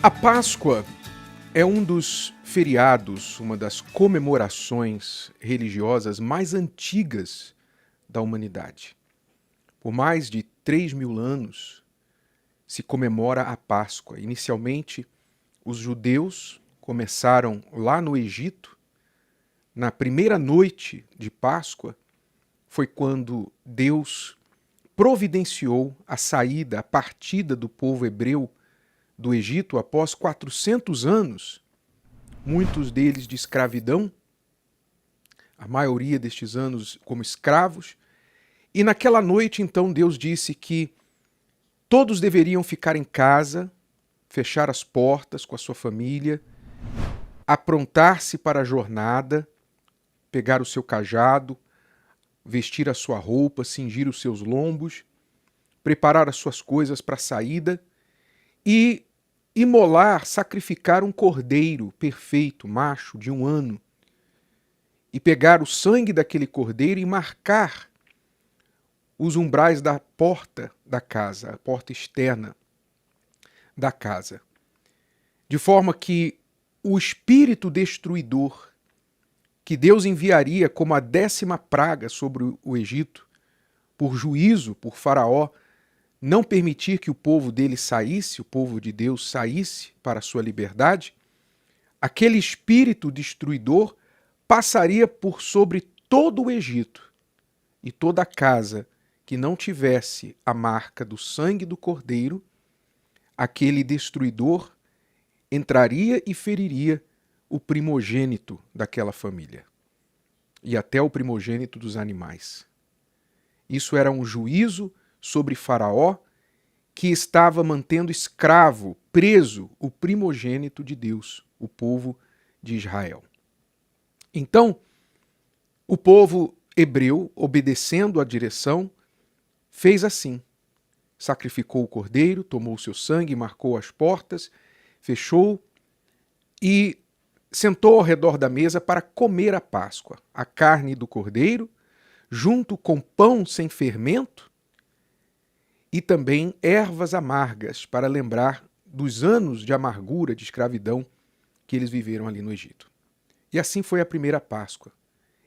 A Páscoa é um dos feriados, uma das comemorações religiosas mais antigas da humanidade. Por mais de 3.000 anos se comemora a Páscoa. Inicialmente, os judeus começaram lá no Egito. Na primeira noite de Páscoa foi quando Deus providenciou a saída, a partida do povo hebreu do Egito após 400 anos, muitos deles de escravidão, a maioria destes anos como escravos. E naquela noite, então, Deus disse que todos deveriam ficar em casa, fechar as portas com a sua família, aprontar-se para a jornada, pegar o seu cajado, vestir a sua roupa, cingir os seus lombos, preparar as suas coisas para a saída e imolar, sacrificar um cordeiro perfeito, macho, de 1 ano, e pegar o sangue daquele cordeiro e marcar os umbrais da porta da casa, a porta externa da casa, de forma que o espírito destruidor que Deus enviaria como a 10ª praga sobre o Egito, por juízo, por Faraó, não permitir que o povo dele saísse, o povo de Deus saísse para a sua liberdade, aquele espírito destruidor passaria por sobre todo o Egito, e toda a casa que não tivesse a marca do sangue do cordeiro, aquele destruidor entraria e feriria o primogênito daquela família, e até o primogênito dos animais. Isso era um juízo sobre Faraó, que estava mantendo escravo, preso, o primogênito de Deus, o povo de Israel. Então, o povo hebreu, obedecendo à direção, fez assim. Sacrificou o cordeiro, tomou o seu sangue, marcou as portas, fechou e sentou ao redor da mesa para comer a Páscoa, a carne do cordeiro, junto com pão sem fermento, e também ervas amargas para lembrar dos anos de amargura, de escravidão que eles viveram ali no Egito. E assim foi a primeira Páscoa.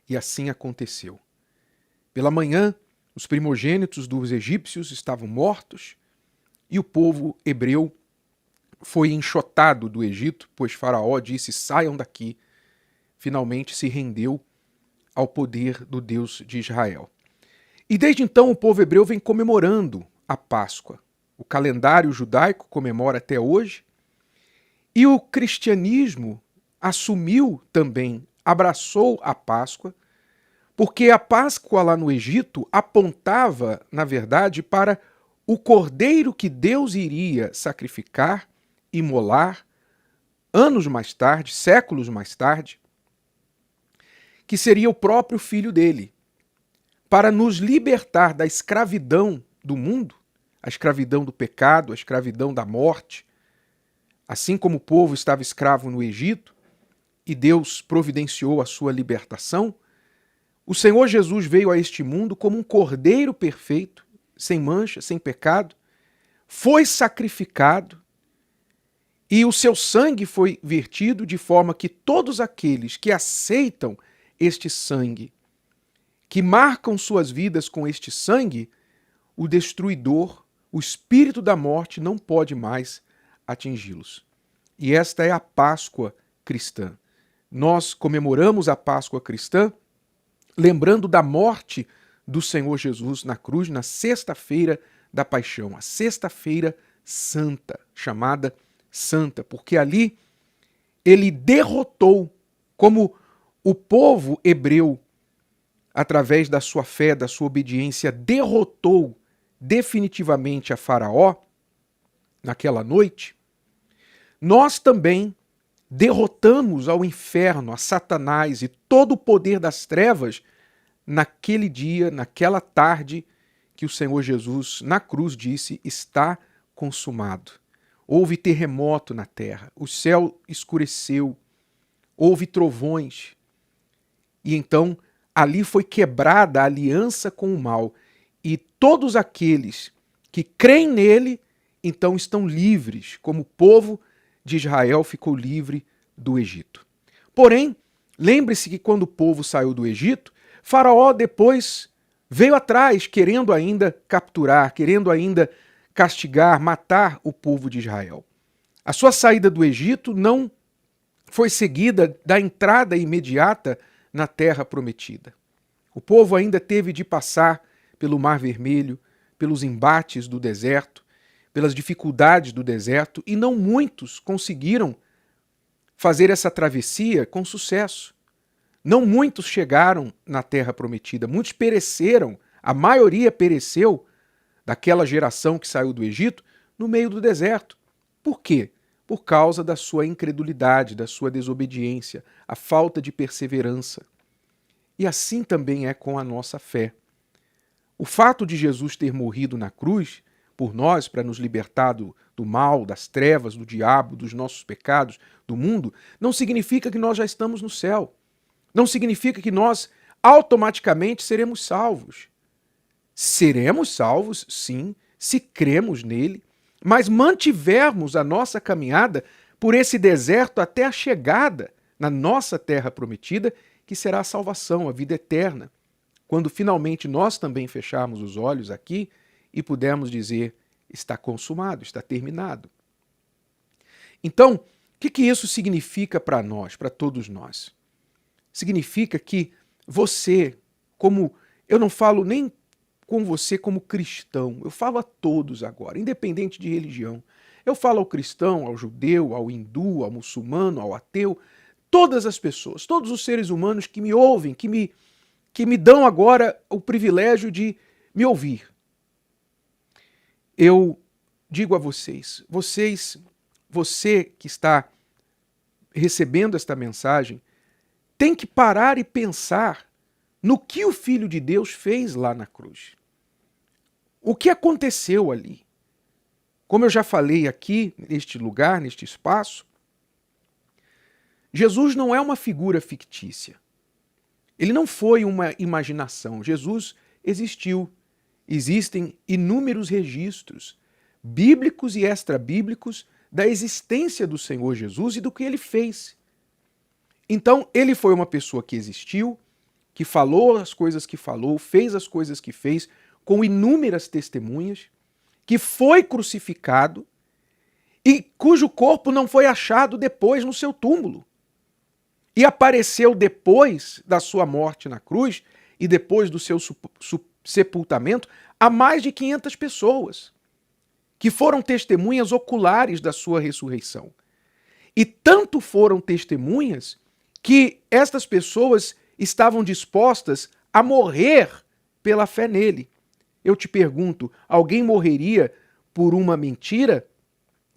E assim aconteceu. Pela manhã, os primogênitos dos egípcios estavam mortos e o povo hebreu foi enxotado do Egito, pois Faraó disse: saiam daqui. Finalmente se rendeu ao poder do Deus de Israel. E desde então o povo hebreu vem comemorando a Páscoa. O calendário judaico comemora até hoje, e o cristianismo assumiu também, abraçou a Páscoa, porque a Páscoa lá no Egito apontava, na verdade, para o cordeiro que Deus iria sacrificar, imolar, anos mais tarde, séculos mais tarde, que seria o próprio filho dele, para nos libertar da escravidão do mundo, a escravidão do pecado, a escravidão da morte. Assim como o povo estava escravo no Egito e Deus providenciou a sua libertação, o Senhor Jesus veio a este mundo como um cordeiro perfeito, sem mancha, sem pecado, foi sacrificado e o seu sangue foi vertido de forma que todos aqueles que aceitam este sangue, que marcam suas vidas com este sangue, o destruidor, o espírito da morte não pode mais atingi-los. E esta é a Páscoa cristã. Nós comemoramos a Páscoa cristã lembrando da morte do Senhor Jesus na cruz, na sexta-feira da paixão, a sexta-feira santa, chamada santa, porque ali ele derrotou, como o povo hebreu, através da sua fé, da sua obediência, derrotou definitivamente a Faraó naquela noite. Nós também derrotamos ao inferno, a Satanás e todo o poder das trevas naquele dia, naquela tarde que o Senhor Jesus na cruz disse: está consumado. Houve terremoto na terra, o céu escureceu, houve trovões. E então ali foi quebrada a aliança com o mal. E todos aqueles que creem nele, então estão livres como povo de Israel ficou livre do Egito. Porém, lembre-se que quando o povo saiu do Egito, Faraó depois veio atrás, querendo ainda capturar, querendo ainda castigar, matar o povo de Israel. A sua saída do Egito não foi seguida da entrada imediata na terra prometida. O povo ainda teve de passar pelo Mar Vermelho, pelos embates do deserto, pelas dificuldades do deserto, e não muitos conseguiram fazer essa travessia com sucesso. Não muitos chegaram na terra prometida, muitos pereceram, a maioria pereceu daquela geração que saiu do Egito no meio do deserto. Por quê? Por causa da sua incredulidade, da sua desobediência, a falta de perseverança. E assim também é com a nossa fé. O fato de Jesus ter morrido na cruz por nós, para nos libertar do mal, das trevas, do diabo, dos nossos pecados, do mundo, não significa que nós já estamos no céu. Não significa que nós automaticamente seremos salvos. Seremos salvos, sim, se cremos nele, mas mantivermos a nossa caminhada por esse deserto até a chegada na nossa terra prometida, que será a salvação, a vida eterna, quando finalmente nós também fecharmos os olhos aqui e pudermos dizer, está consumado, está terminado. Então, o que isso significa para nós, para todos nós? Significa que você, eu não falo nem com você como cristão, eu falo a todos agora, independente de religião. Eu falo ao cristão, ao judeu, ao hindu, ao muçulmano, ao ateu, todas as pessoas, todos os seres humanos que me ouvem, que me dão agora o privilégio de me ouvir. Eu digo a vocês, você que está recebendo esta mensagem, tem que parar e pensar no que o Filho de Deus fez lá na cruz. O que aconteceu ali? Como eu já falei aqui, neste lugar, neste espaço, Jesus não é uma figura fictícia. Ele não foi uma imaginação. Jesus existiu. Existem inúmeros registros bíblicos e extrabíblicos da existência do Senhor Jesus e do que ele fez. Então, ele foi uma pessoa que existiu, que falou as coisas que falou, fez as coisas que fez, com inúmeras testemunhas, que foi crucificado e cujo corpo não foi achado depois no seu túmulo. E apareceu depois da sua morte na cruz e depois do seu sepultamento a mais de 500 pessoas, que foram testemunhas oculares da sua ressurreição. E tanto foram testemunhas que estas pessoas estavam dispostas a morrer pela fé nele. Eu te pergunto, alguém morreria por uma mentira?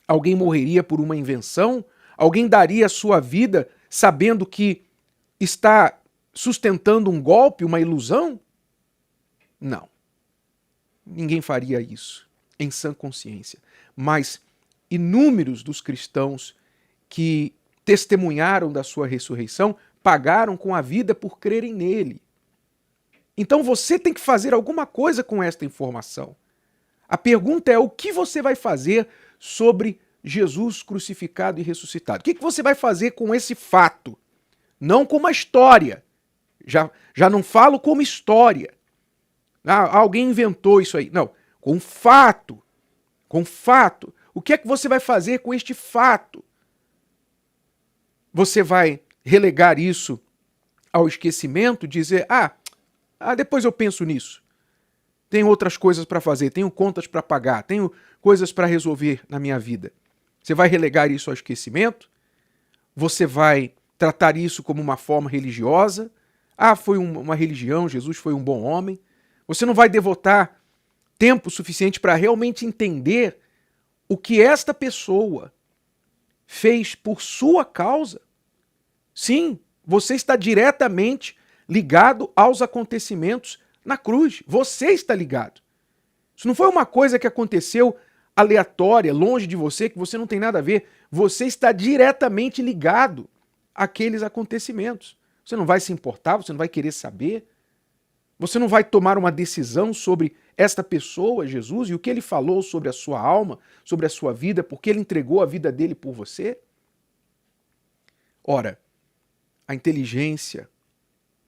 Alguém morreria por uma invenção? Alguém daria a sua vida sabendo que está sustentando um golpe, uma ilusão? Não. Ninguém faria isso em sã consciência. Mas inúmeros dos cristãos que testemunharam da sua ressurreição pagaram com a vida por crerem nele. Então você tem que fazer alguma coisa com esta informação. A pergunta é: o que você vai fazer sobre Jesus crucificado e ressuscitado? O que você vai fazer com esse fato? Não com uma história. Já não falo como história. Alguém inventou isso aí. Não, com fato. Com fato. O que é que você vai fazer com este fato? Você vai relegar isso ao esquecimento, dizer, depois eu penso nisso. Tenho outras coisas para fazer, tenho contas para pagar, tenho coisas para resolver na minha vida. Você vai relegar isso ao esquecimento? Você vai tratar isso como uma forma religiosa? Foi uma religião, Jesus foi um bom homem. Você não vai devotar tempo suficiente para realmente entender o que esta pessoa fez por sua causa? Sim, você está diretamente ligado aos acontecimentos na cruz. Você está ligado. Isso não foi uma coisa que aconteceu aleatória, longe de você, que você não tem nada a ver. Você está diretamente ligado àqueles acontecimentos. Você não vai se importar, você não vai querer saber. Você não vai tomar uma decisão sobre esta pessoa, Jesus, e o que ele falou sobre a sua alma, sobre a sua vida, porque ele entregou a vida dele por você? Ora, a inteligência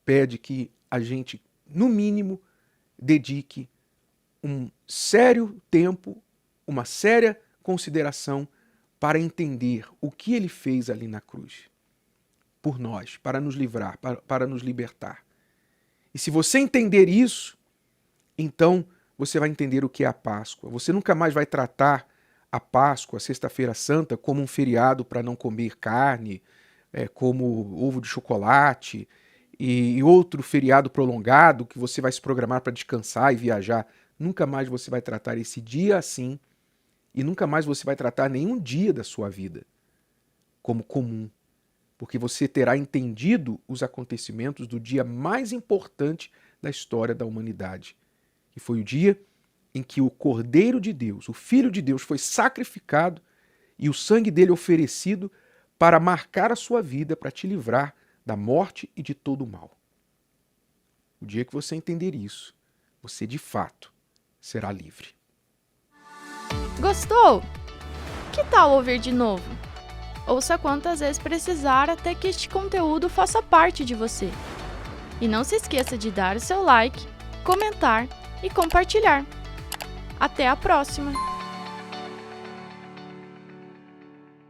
pede que a gente, no mínimo, dedique um sério tempo, uma séria consideração para entender o que ele fez ali na cruz por nós, para nos livrar, para nos libertar. E se você entender isso, então você vai entender o que é a Páscoa. Você nunca mais vai tratar a Páscoa, a Sexta-feira Santa, como um feriado para não comer carne, como ovo de chocolate e outro feriado prolongado que você vai se programar para descansar e viajar. Nunca mais você vai tratar esse dia assim e nunca mais você vai tratar nenhum dia da sua vida como comum, porque você terá entendido os acontecimentos do dia mais importante da história da humanidade, que foi o dia em que o Cordeiro de Deus, o Filho de Deus, foi sacrificado e o sangue dele oferecido para marcar a sua vida, para te livrar da morte e de todo o mal. O dia que você entender isso, você de fato será livre. Gostou? Que tal ouvir de novo? Ouça quantas vezes precisar até que este conteúdo faça parte de você. E não se esqueça de dar o seu like, comentar e compartilhar. Até a próxima!